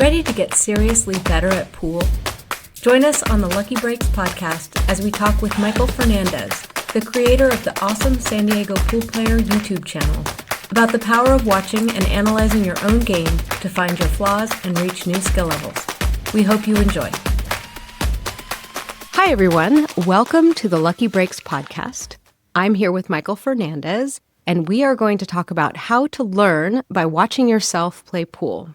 Ready to get seriously better at pool? Join us on the Lucky Breaks podcast as we talk with Michael Fernandez, the creator of the awesome San Diego Pool Player YouTube channel, about the power of watching and analyzing your own game to find your flaws and reach new skill levels. We hope you enjoy. Hi, everyone. Welcome to the Lucky Breaks podcast. I'm here with Michael Fernandez, and we are going to talk about how to learn by watching yourself play pool.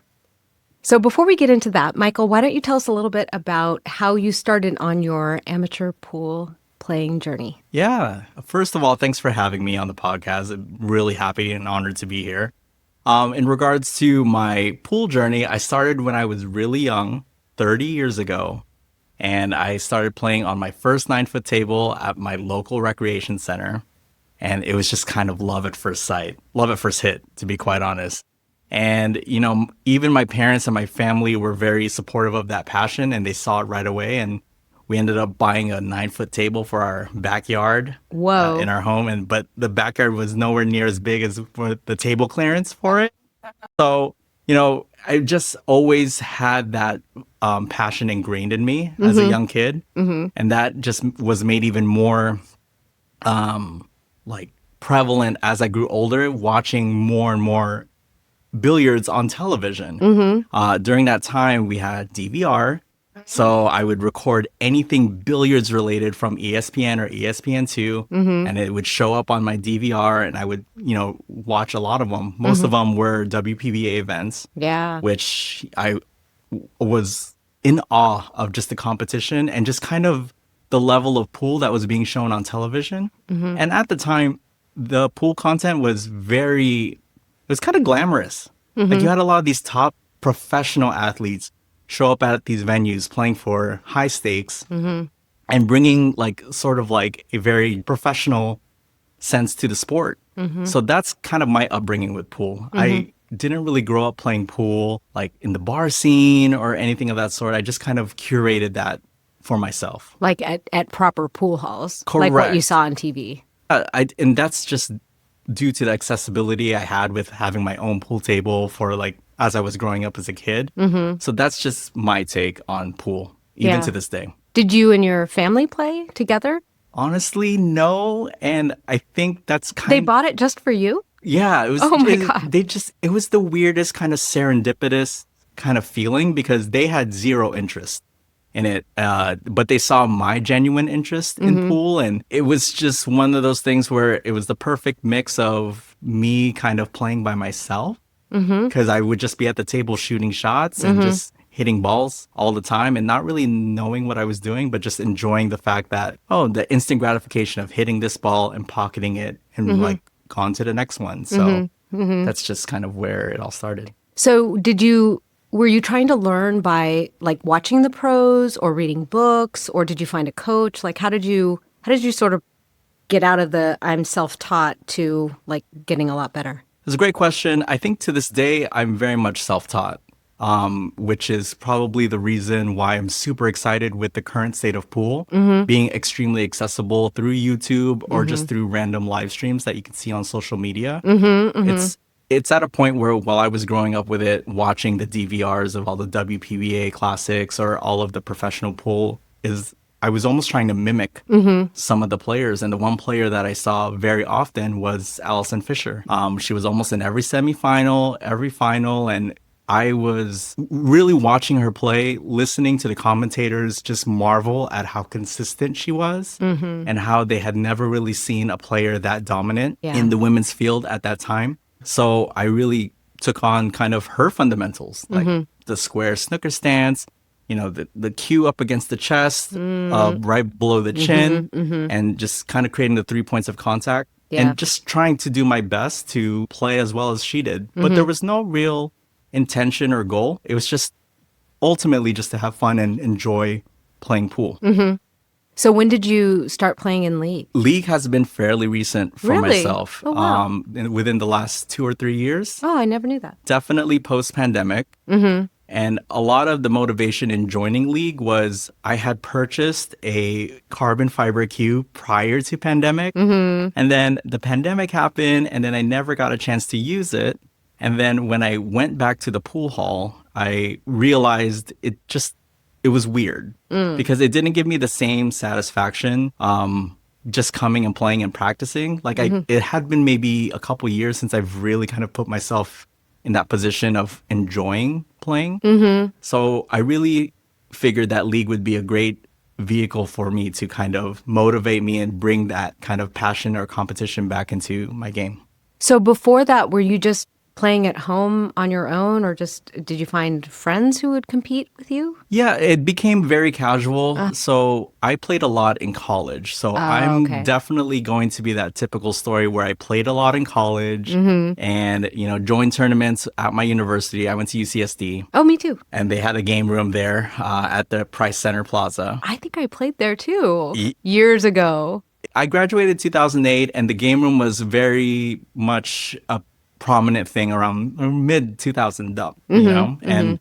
So before we get into that, Michael, why don't you tell us a little bit about how you started on your amateur pool playing journey? Yeah. First of all, thanks for having me on the podcast. I'm really happy and honored to be here. In regards to my pool journey, I started when I was really young, 30 years ago. And I started playing on my first 9-foot table at my local recreation center. And it was just kind of love at first sight, love at first hit, to be quite honest. And, even my parents and my family were very supportive of that passion, and they saw it right away. And we ended up buying a 9-foot table for our backyard in our home. But the backyard was nowhere near as big as for the table clearance for it. So, I just always had that passion ingrained in me as a young kid. Mm-hmm. And that just was made even more prevalent as I grew older, watching more and more billiards on television. Mm-hmm. During that time, we had DVR. So I would record anything billiards related from ESPN or ESPN2, and it would show up on my DVR, and I would, watch a lot of them. Most of them were WPBA events, which I was in awe of just the competition and just kind of the level of pool that was being shown on television. Mm-hmm. And at the time, the pool content was it was kind of glamorous. Mm-hmm. Like you had a lot of these top professional athletes show up at these venues playing for high stakes and bringing a very professional sense to the sport. Mm-hmm. So that's kind of my upbringing with pool. Mm-hmm. I didn't really grow up playing pool like in the bar scene or anything of that sort. I just kind of curated that for myself. Like at proper pool halls? Correct. Like what you saw on TV? And that's just due to the accessibility I had with having my own pool table as I was growing up as a kid. Mm-hmm. So that's just my take on pool, even to this day. Did you and your family play together? Honestly, no. And I think that's They bought it just for you? Yeah. It was. Oh my God. It was the weirdest kind of serendipitous kind of feeling because they had zero interest in it. But they saw my genuine interest in pool. And it was just one of those things where it was the perfect mix of me kind of playing by myself. Because I would just be at the table shooting shots and just hitting balls all the time and not really knowing what I was doing, but just enjoying the fact that, the instant gratification of hitting this ball and pocketing it and on to the next one. So that's just kind of where it all started. So were you trying to learn by watching the pros or reading books, or did you find a coach? How did you sort of get out of the I'm self-taught to getting a lot better? It's a great question. I think to this day, I'm very much self-taught, which is probably the reason why I'm super excited with the current state of pool being extremely accessible through YouTube or just through random live streams that you can see on social media. It's at a point where while I was growing up with it, watching the DVRs of all the WPBA classics or all of the professional pool I was almost trying to mimic some of the players. And the one player that I saw very often was Allison Fisher. She was almost in every semifinal, every final. And I was really watching her play, listening to the commentators just marvel at how consistent she was and how they had never really seen a player that dominant in the women's field at that time. So I really took on kind of her fundamentals, like the square snooker stance, the cue up against the chest, right below the chin, and just kind of creating the 3 points of contact and just trying to do my best to play as well as she did. But there was no real intention or goal. It was just ultimately just to have fun and enjoy playing pool. So when did you start playing in league? League has been fairly recent for myself. Oh, wow. Within the last 2 or 3 years. Oh, I never knew that. Definitely post-pandemic. And a lot of the motivation in joining League was I had purchased a carbon fiber cue prior to pandemic. And then the pandemic happened and then I never got a chance to use it. And then when I went back to the pool hall, I realized it was weird because it didn't give me the same satisfaction just coming and playing and practicing. Like it had been maybe a couple years since I've really kind of put myself in that position of enjoying playing. So I really figured that League would be a great vehicle for me to kind of motivate me and bring that kind of passion or competition back into my game. So before that, were you just playing at home on your own, or just did you find friends who would compete with you? Yeah, it became very casual. So I played a lot in college. So I'm okay. definitely going to be that typical story where I played a lot in college and, joined tournaments at my university. I went to UCSD. Oh, me too. And they had a game room there at the Price Center Plaza. I think I played there too years ago. I graduated in 2008, and the game room was very much a prominent thing around mid 2000, and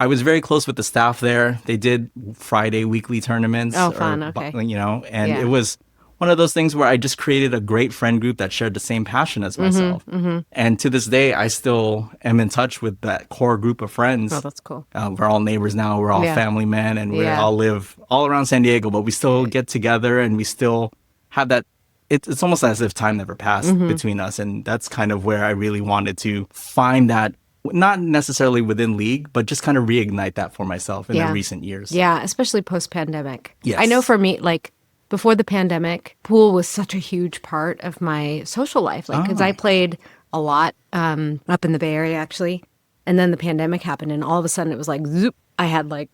I was very close with the staff there. They did Friday weekly tournaments. Oh, fun. Okay. And it was one of those things where I just created a great friend group that shared the same passion as myself. And to this day, I still am in touch with that core group of friends. Oh, that's cool. We're all neighbors now. We're all family men, and we all live all around San Diego, but we still get together and we still have that. It's almost as if time never passed between us. And that's kind of where I really wanted to find that, not necessarily within League, but just kind of reignite that for myself in the recent years. Yeah, especially post-pandemic. Yes. I know for me, like before the pandemic, pool was such a huge part of my social life. Like, because I played a lot up in the Bay Area, actually. And then the pandemic happened, and all of a sudden it was like, zoop, I had like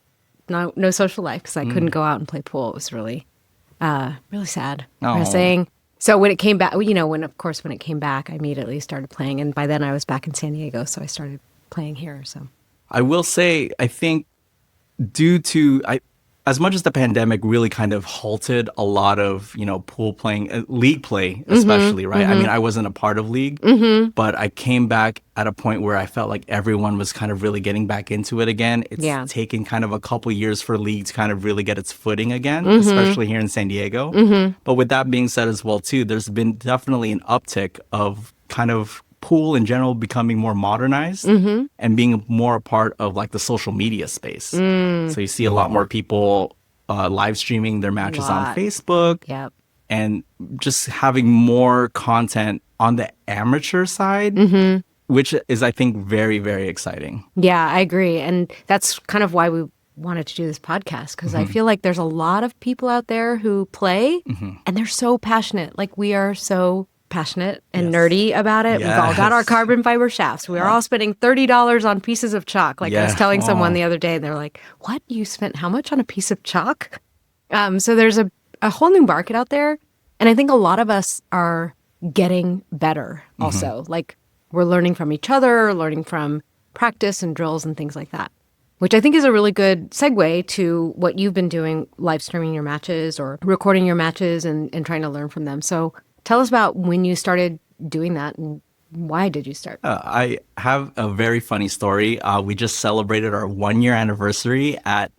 no social life because I couldn't go out and play pool. It was really, really sad. Depressing. So when it came back, when it came back, I immediately started playing. And by then I was back in San Diego, so I started playing here. So I will say, I think as much as the pandemic really kind of halted a lot of, pool playing, League play especially, right? I mean, I wasn't a part of League, but I came back at a point where I felt like everyone was kind of really getting back into it again. It's taken kind of a couple years for League to kind of really get its footing again, especially here in San Diego. But with that being said as well, too, there's been definitely an uptick of kind of pool in general becoming more modernized and being more a part of like the social media space. So you see a lot more people live streaming their matches on Facebook and just having more content on the amateur side, which is, I think, very, very exciting. Yeah, I agree. And that's kind of why we wanted to do this podcast, because I feel like there's a lot of people out there who play and they're so passionate. Like, we are so passionate and nerdy about it. We've all got our carbon fiber shafts. We are all spending $30 on pieces of chalk. Like I was telling someone the other day, and they're like, what? You spent how much on a piece of chalk? So there's a whole new market out there. And I think a lot of us are getting better also. Like, we're learning from each other, learning from practice and drills and things like that, which I think is a really good segue to what you've been doing, live streaming your matches or recording your matches and trying to learn from them. So tell us about when you started doing that, and why did you start? I have a very funny story. We just celebrated our 1-year anniversary at,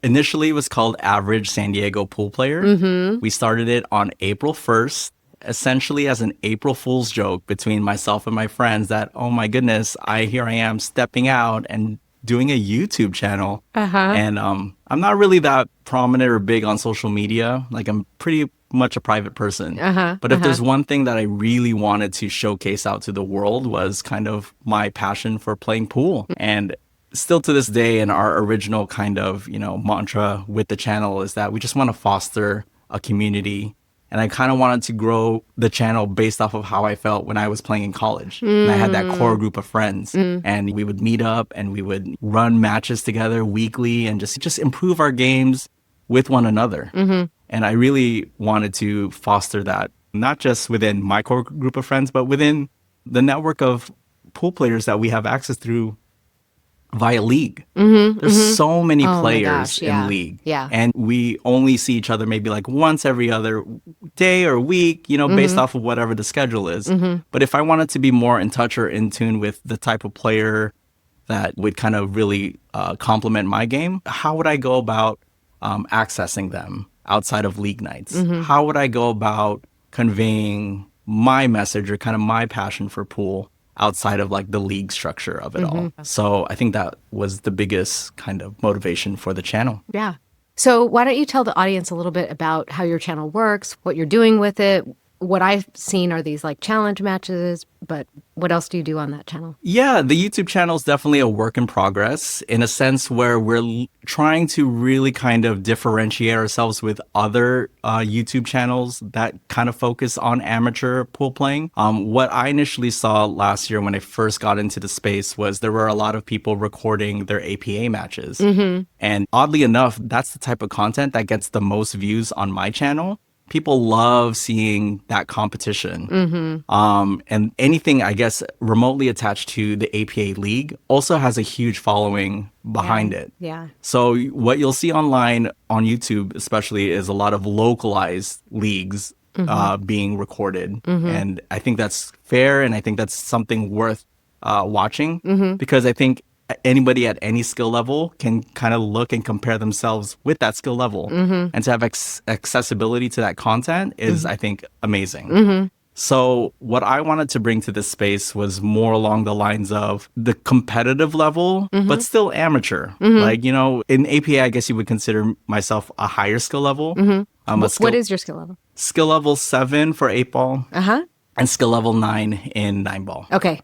initially it was called Average San Diego Pool Player. We started it on April 1st, essentially as an April Fool's joke between myself and my friends that, oh my goodness, here I am stepping out and doing a YouTube channel. And I'm not really that prominent or big on social media. Like, I'm pretty much a private person. But if there's one thing that I really wanted to showcase out to the world was kind of my passion for playing pool. And still to this day, and our original kind of, mantra with the channel is that we just want to foster a community. And I kind of wanted to grow the channel based off of how I felt when I was playing in college. And I had that core group of friends, and we would meet up and we would run matches together weekly and just improve our games with one another. And I really wanted to foster that, not just within my core group of friends, but within the network of pool players that we have access through via League. There's so many players in League. And we only see each other maybe like once every other day or week, based off of whatever the schedule is. But if I wanted to be more in touch or in tune with the type of player that would kind of really complement my game, how would I go about accessing them outside of League nights? How would I go about conveying my message or kind of my passion for pool outside of like the league structure of it all. So I think that was the biggest kind of motivation for the channel. Yeah. So why don't you tell the audience a little bit about how your channel works, what you're doing with it? What I've seen are these like challenge matches, but what else do you do on that channel? Yeah, the YouTube channel is definitely a work in progress in a sense where we're trying to really kind of differentiate ourselves with other YouTube channels that kind of focus on amateur pool playing. What I initially saw last year when I first got into the space was there were a lot of people recording their APA matches. And oddly enough, that's the type of content that gets the most views on my channel. People love seeing that competition. And anything, I guess, remotely attached to the APA League also has a huge following behind it. Yeah. So what you'll see online on YouTube, especially, is a lot of localized leagues being recorded. And I think that's fair. And I think that's something worth watching because I think anybody at any skill level can kind of look and compare themselves with that skill level. And to have accessibility to that content is, I think, amazing. So what I wanted to bring to this space was more along the lines of the competitive level, but still amateur. Like, you know, in APA, I guess you would consider myself a higher skill level. What is your skill level? Skill level 7 for 8-ball and skill level 9 in 9-ball. Okay.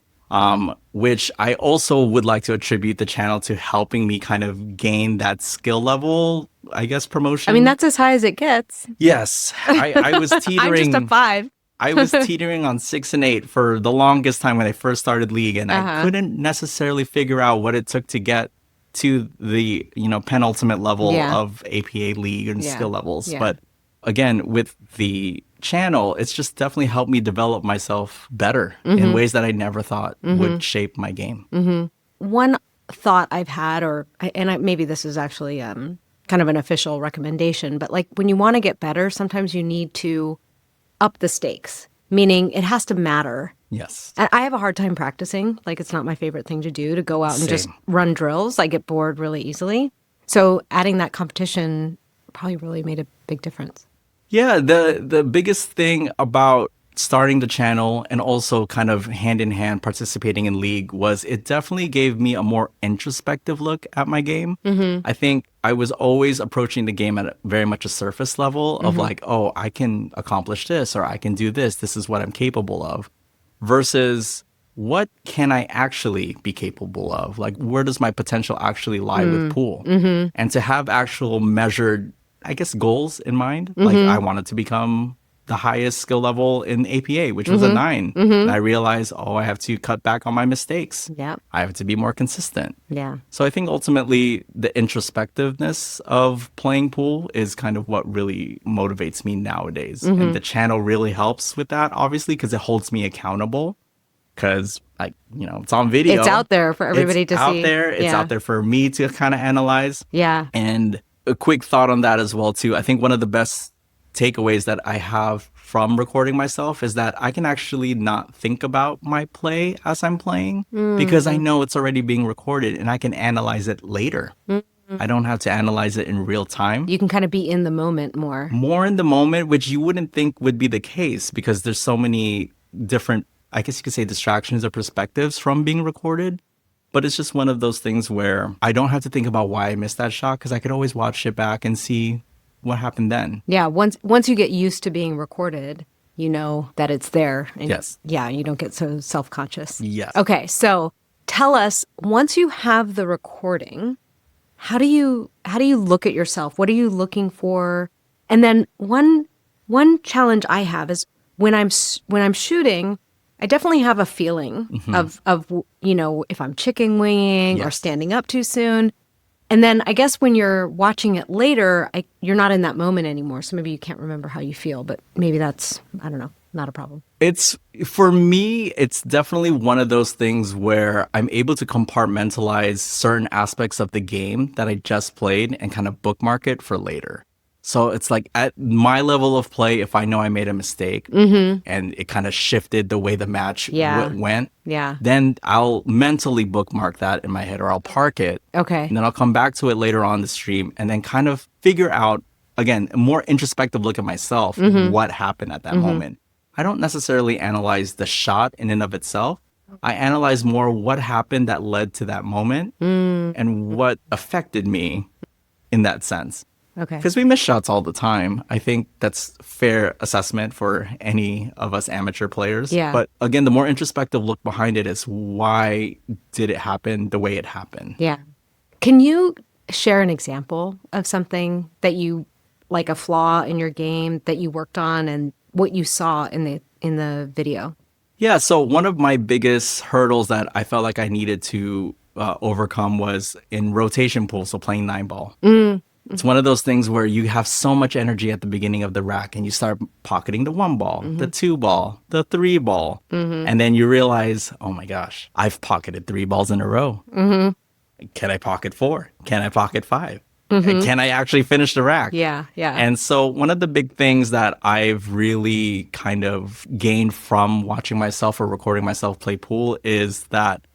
Which I also would like to attribute the channel to helping me kind of gain that skill level, I guess, promotion. I mean, that's as high as it gets. Yes. I was teetering. I'm just a 5. I was teetering on 6 and 8 for the longest time when I first started League, and I couldn't necessarily figure out what it took to get to the, you know, penultimate level of APA League and skill levels. But again, with the channel, it's just definitely helped me develop myself better in ways that I never thought would shape my game. One thought I've had, maybe this is actually kind of an official recommendation, but like when you want to get better, sometimes you need to up the stakes, meaning it has to matter. Yes. And I have a hard time practicing. Like, it's not my favorite thing to do, to go out and just run drills. I get bored really easily. So adding that competition probably really made a big difference. Yeah, the biggest thing about starting the channel and also kind of hand in hand participating in League was it definitely gave me a more introspective look at my game. I think I was always approaching the game at very much a surface level of like, oh, I can accomplish this or I can do this. This is what I'm capable of. Versus what can I actually be capable of? Like, where does my potential actually lie with pool? And to have actual measured, I guess, goals in mind. Like, I wanted to become the highest skill level in APA, which was a 9. And I realized, I have to cut back on my mistakes. Yeah. I have to be more consistent. Yeah. So I think ultimately the introspectiveness of playing pool is kind of what really motivates me nowadays. And the channel really helps with that, obviously, because it holds me accountable. Because, like, you know, it's on video. It's out there for everybody to see. It's out there for me to kind of analyze. Yeah. And a quick thought on that as well, too. I think one of the best takeaways that I have from recording myself is that I can actually not think about my play as I'm playing because I know it's already being recorded and I can analyze it later. I don't have to analyze it in real time. You can kind of be in the moment more. More in the moment, which you wouldn't think would be the case because there's so many different, I guess you could say, distractions or perspectives from being recorded. But it's just one of those things where I don't have to think about why I missed that shot because I could always watch it back and see what happened then. Yeah, once you get used to being recorded, you know that it's there. And yes. Yeah, you don't get so self-conscious. Yes. Okay, so tell us, once you have the recording, how do you look at yourself? What are you looking for? And then one challenge I have is when I'm shooting, I definitely have a feeling of you know, if I'm chicken winging or standing up too soon. And then I guess when you're watching it later, you're not in that moment anymore. So maybe you can't remember how you feel, but maybe that's, I don't know, not a problem. For me, it's definitely one of those things where I'm able to compartmentalize certain aspects of the game that I just played and kind of bookmark it for later. So it's like at my level of play, if I know I made a mistake and it kind of shifted the way the match went, then I'll mentally bookmark that in my head or I'll park it. Okay. And then I'll come back to it later on the stream and then kind of figure out, again, a more introspective look at myself, what happened at that moment. I don't necessarily analyze the shot in and of itself, I analyze more what happened that led to that moment and what affected me in that sense. Okay. Because we miss shots all the time. I think that's fair assessment for any of us amateur players. Yeah. But again, the more introspective look behind it is why did it happen the way it happened? Yeah. Can you share an example of something that you, like a flaw in your game that you worked on and what you saw in the video? Yeah, so one of my biggest hurdles that I felt like I needed to overcome was in rotation pool, so playing 9-ball. It's one of those things where you have so much energy at the beginning of the rack and you start pocketing the 1-ball, the 2-ball, the 3-ball. And then you realize, oh my gosh, I've pocketed 3 balls in a row. Can I pocket 4? Can I pocket 5? And can I actually finish the rack? Yeah, yeah. And so one of the big things that I've really kind of gained from watching myself or recording myself play pool is that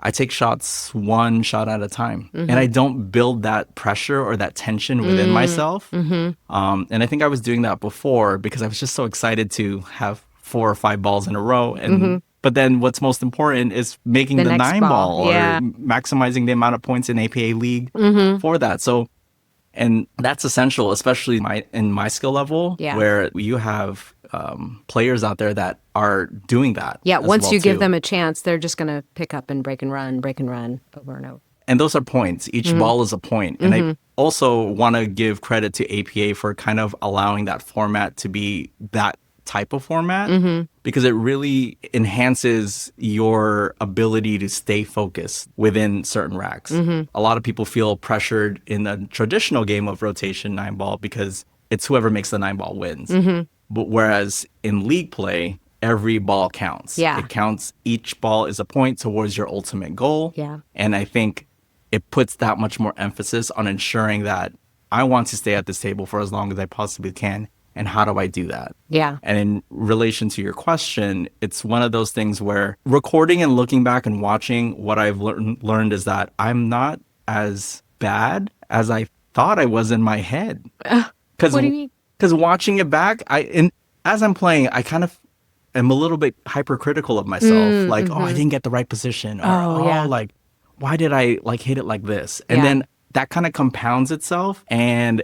I take shots one shot at a time. And I don't build that pressure or that tension within myself. And I think I was doing that before because I was just so excited to have 4 or 5 balls in a row. And but then what's most important is making the next 9-ball ball. Yeah. or maximizing the amount of points in APA League for that. So, and that's essential, especially in my skill level, where you have players out there that are doing that. Yeah, once well you give too. them a chance, they're just going to pick up and break and run over and over. And those are points. Each ball is a point. And I also want to give credit to APA for kind of allowing that format to be that type of format because it really enhances your ability to stay focused within certain racks. A lot of people feel pressured in the traditional game of rotation 9-ball because it's whoever makes the 9-ball wins. But whereas in league play, every ball counts. Yeah. It counts. Each ball is a point towards your ultimate goal. Yeah. And I think it puts that much more emphasis on ensuring that I want to stay at this table for as long as I possibly can. And how do I do that? Yeah. And in relation to your question, it's one of those things where recording and looking back and watching, what I've learned is that I'm not as bad as I thought I was in my head. What do you mean? Because watching it back, as I'm playing, I kind of am a little bit hypercritical of myself. Like, oh, I didn't get the right position. Or, like, why did I hit it like this? And then that kind of compounds itself. And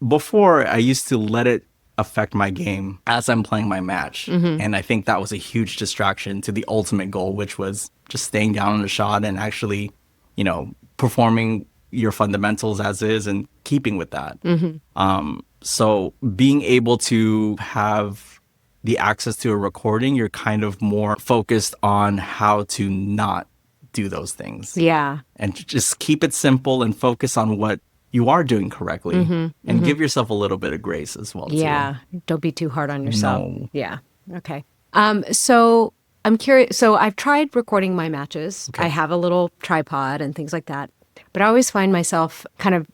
before, I used to let it affect my game as I'm playing my match. And I think that was a huge distraction to the ultimate goal, which was just staying down on the shot and actually, performing your fundamentals as is and keeping with that. So being able to have the access to a recording, you're kind of more focused on how to not do those things. Yeah. And just keep it simple and focus on what you are doing correctly and give yourself a little bit of grace as well. Yeah. Too. Don't be too hard on yourself. No. Yeah. Okay. So I'm curious. So I've tried recording my matches. Okay. I have a little tripod and things like that, but I always find myself kind of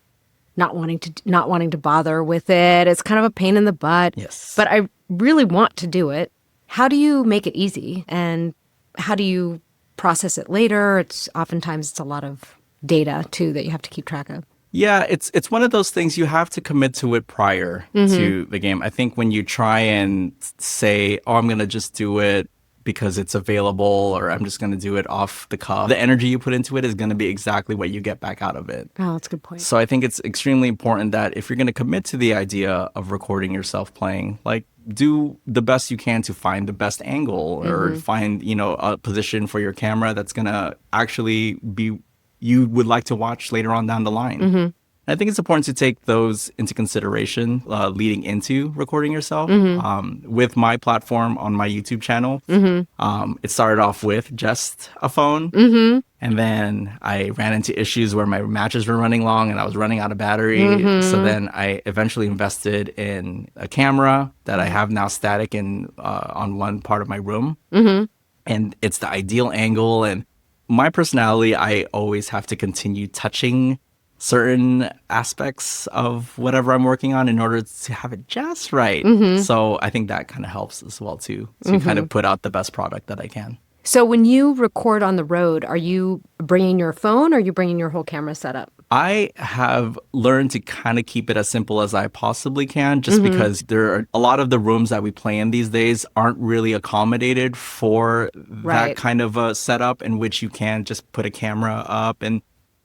not wanting to bother with it. It's kind of a pain in the butt. Yes. But I really want to do it. How do you make it easy? And how do you process it later? Oftentimes it's a lot of data too that you have to keep track of. Yeah, it's one of those things you have to commit to it prior to the game. I think when you try and say, oh, I'm going to just do it because it's available or I'm just going to do it off the cuff, the energy you put into it is going to be exactly what you get back out of it. Oh, that's a good point. So I think it's extremely important that if you're going to commit to the idea of recording yourself playing, like do the best you can to find the best angle or find, a position for your camera that's going to actually be you would like to watch later on down the line. I think it's important to take those into consideration leading into recording yourself. With my platform on my YouTube channel, it started off with just a phone. And then I ran into issues where my matches were running long and I was running out of battery. So then I eventually invested in a camera that I have now static on one part of my room. And it's the ideal angle. And my personality, I always have to continue touching certain aspects of whatever I'm working on in order to have it just right. So I think that kind of helps as well too, to kind of put out the best product that I can. So when you record on the road, are you bringing your phone or are you bringing your whole camera setup? I have learned to kind of keep it as simple as I possibly can, just because there are a lot of the rooms that we play in these days aren't really accommodated for that Right. kind of a setup in which you can just put a camera up. And,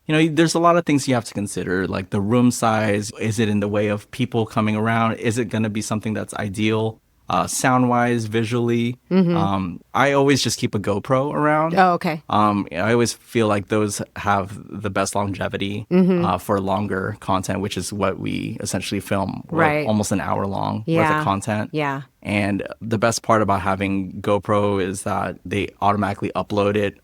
there's a lot of things you have to consider, like the room size. Is it in the way of people coming around? Is it going to be something that's ideal? Sound-wise, visually. I always just keep a GoPro around. Oh, okay. I always feel like those have the best longevity for longer content, which is what we essentially film, Right. almost an hour long worth Yeah. of content. Yeah. And the best part about having GoPro is that they automatically upload it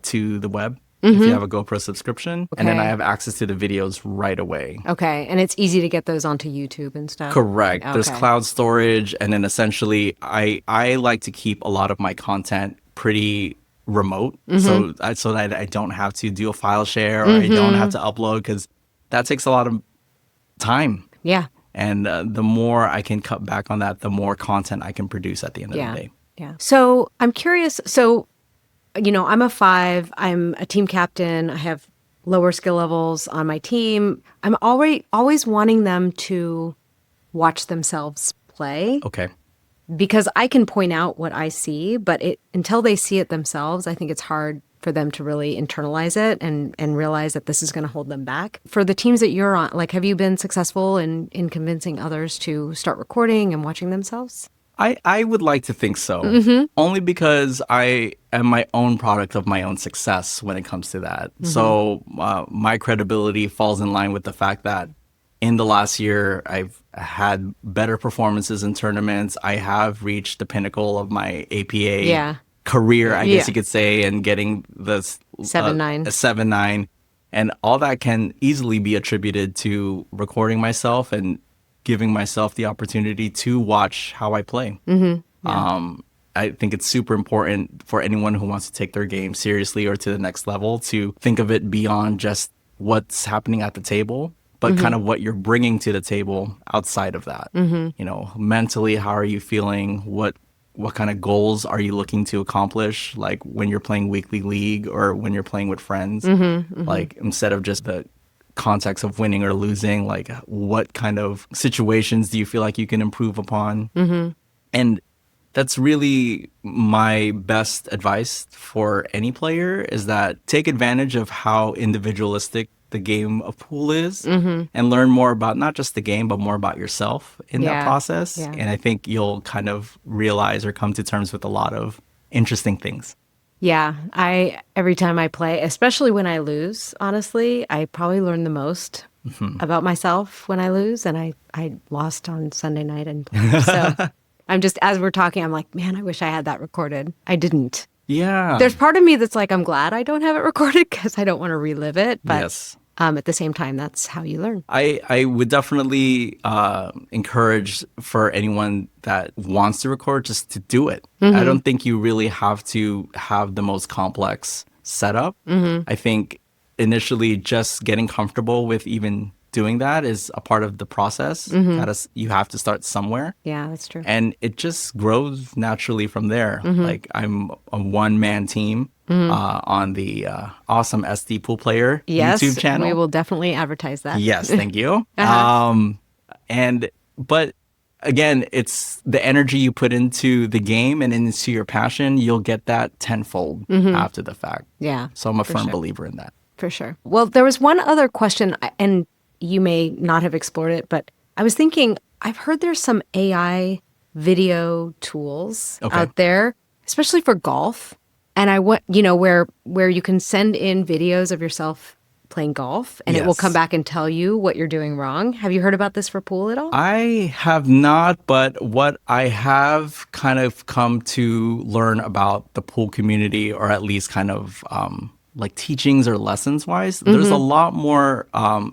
to the web if you have a GoPro subscription. And then I Okay. have access to the videos right away. Okay. And it's easy to get those onto YouTube and stuff. Correct. There's Okay. cloud storage, and then essentially I like to keep a lot of my content pretty remote, so that I don't have to do a file share, or I don't have to upload, because that takes a lot of time. Yeah. And the more I can cut back on that, the more content I can produce at the end of Yeah. the day. Yeah. So I'm curious. So, I'm a 5. I'm a team captain. I have lower skill levels on my team. I'm always wanting them to watch themselves play, Okay. because I can point out what I see, but until they see it themselves, I think it's hard for them to really internalize it and realize that this is going to hold them back. For the teams that you're on, like, have you been successful in convincing others to start recording and watching themselves? I would like to think so, only because I am my own product of my own success when it comes to that. So my credibility falls in line with the fact that in the last year, I've had better performances in tournaments. I have reached the pinnacle of my APA career, I guess you could say, and getting the 7-9. a 7-9. And all that can easily be attributed to recording myself and giving myself the opportunity to watch how I play. I think it's super important for anyone who wants to take their game seriously or to the next level to think of it beyond just what's happening at the table, but kind of what you're bringing to the table outside of that. Mentally, how are you feeling? What kind of goals are you looking to accomplish? Like when you're playing weekly league or when you're playing with friends, like instead of just the context of winning or losing, like what kind of situations do you feel like you can improve upon? And that's really my best advice for any player, is that take advantage of how individualistic the game of pool is, and learn more about not just the game, but more about yourself in that process. Yeah. And I think you'll kind of realize or come to terms with a lot of interesting things. Yeah, every time I play, especially when I lose, honestly, I probably learn the most about myself when I lose. And I lost on Sunday night, and so I'm just, as we're talking, I'm like, man, I wish I had that recorded. I didn't. Yeah. There's part of me that's like, I'm glad I don't have it recorded because I don't want to relive it. But Yes. at the same time, that's how you learn. I would definitely encourage for anyone that wants to record just to do it. I don't think you really have to have the most complex setup. I think initially just getting comfortable with even doing that is a part of the process. You have to start somewhere. Yeah, that's true. And it just grows naturally from there. Like I'm a one-man team on the Awesome SD Pool Player YouTube channel. We will definitely advertise that. Yes, thank you. But again, it's the energy you put into the game and into your passion, you'll get that tenfold after the fact. Yeah. So I'm a firm sure. believer in that. For sure. Well, there was one other question, and you may not have explored it, but I was thinking, I've heard there's some AI video tools out there, especially for golf. And I want, where you can send in videos of yourself playing golf, and it will come back and tell you what you're doing wrong. Have you heard about this for pool at all? I have not, but what I have kind of come to learn about the pool community, or at least kind of like teachings or lessons wise, there's a lot more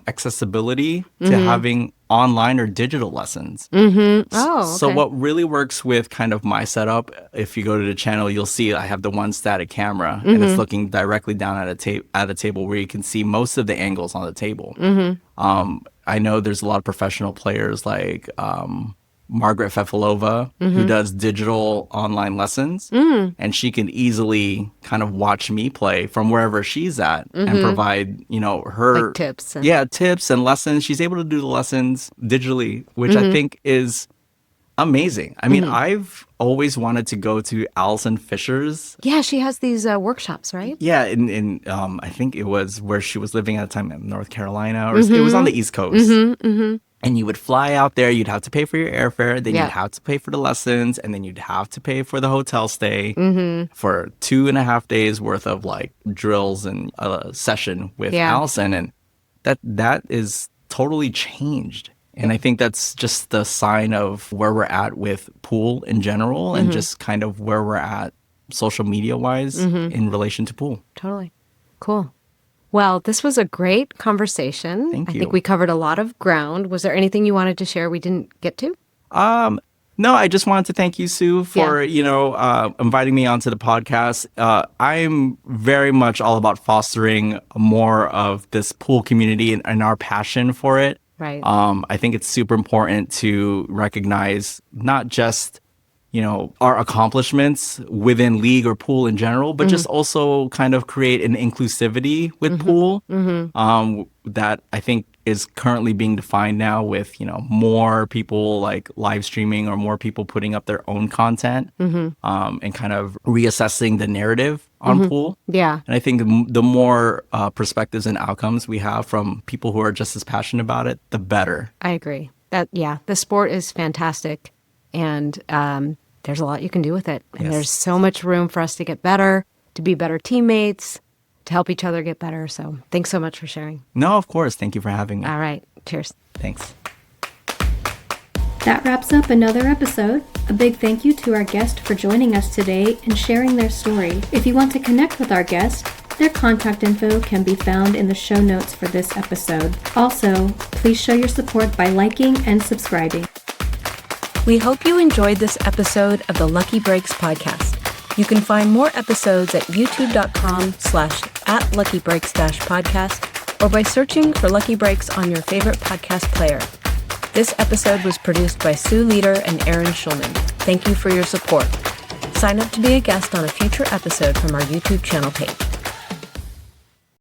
accessibility to having online or digital lessons. Oh, okay. So what really works with kind of my setup, if you go to the channel, you'll see I have the one static camera, and it's looking directly down at a table where you can see most of the angles on the table. I know there's a lot of professional players like Margaret Fefilova, who does digital online lessons. And she can easily kind of watch me play from wherever she's at and provide, her Like tips. tips and lessons. She's able to do the lessons digitally, which I think is amazing. I mean, I've always wanted to go to Alison Fisher's. Yeah, she has these workshops, right? Yeah, in I think it was where she was living at the time in North Carolina, or it was on the East Coast. And you would fly out there, you'd have to pay for your airfare, then you'd have to pay for the lessons, and then you'd have to pay for the hotel stay for 2.5 days worth of like drills and a session with Alison. And that is totally changed. And I think that's just the sign of where we're at with pool in general and just kind of where we're at social media wise in relation to pool. Totally. Cool. Well, this was a great conversation. Thank you. I think we covered a lot of ground. Was there anything you wanted to share we didn't get to? No, I just wanted to thank you, Sue, for, inviting me onto the podcast. I'm very much all about fostering more of this pool community and our passion for it. Right. I think it's super important to recognize not just, our accomplishments within league or pool in general, but just also kind of create an inclusivity with pool that I think is currently being defined now with, more people like live streaming or more people putting up their own content and kind of reassessing the narrative on pool. Yeah. And I think the more perspectives and outcomes we have from people who are just as passionate about it, the better. I agree. The sport is fantastic. And there's a lot you can do with it. And there's so much room for us to get better, to be better teammates, to help each other get better. So thanks so much for sharing. No, of course. Thank you for having me. All right. Cheers. Thanks. That wraps up another episode. A big thank you to our guest for joining us today and sharing their story. If you want to connect with our guest, their contact info can be found in the show notes for this episode. Also, please show your support by liking and subscribing. We hope you enjoyed this episode of the Lucky Breaks podcast. You can find more episodes at youtube.com/@luckybreaks-podcast or by searching for Lucky Breaks on your favorite podcast player. This episode was produced by Sue Leader and Aaron Schulman. Thank you for your support. Sign up to be a guest on a future episode from our YouTube channel page.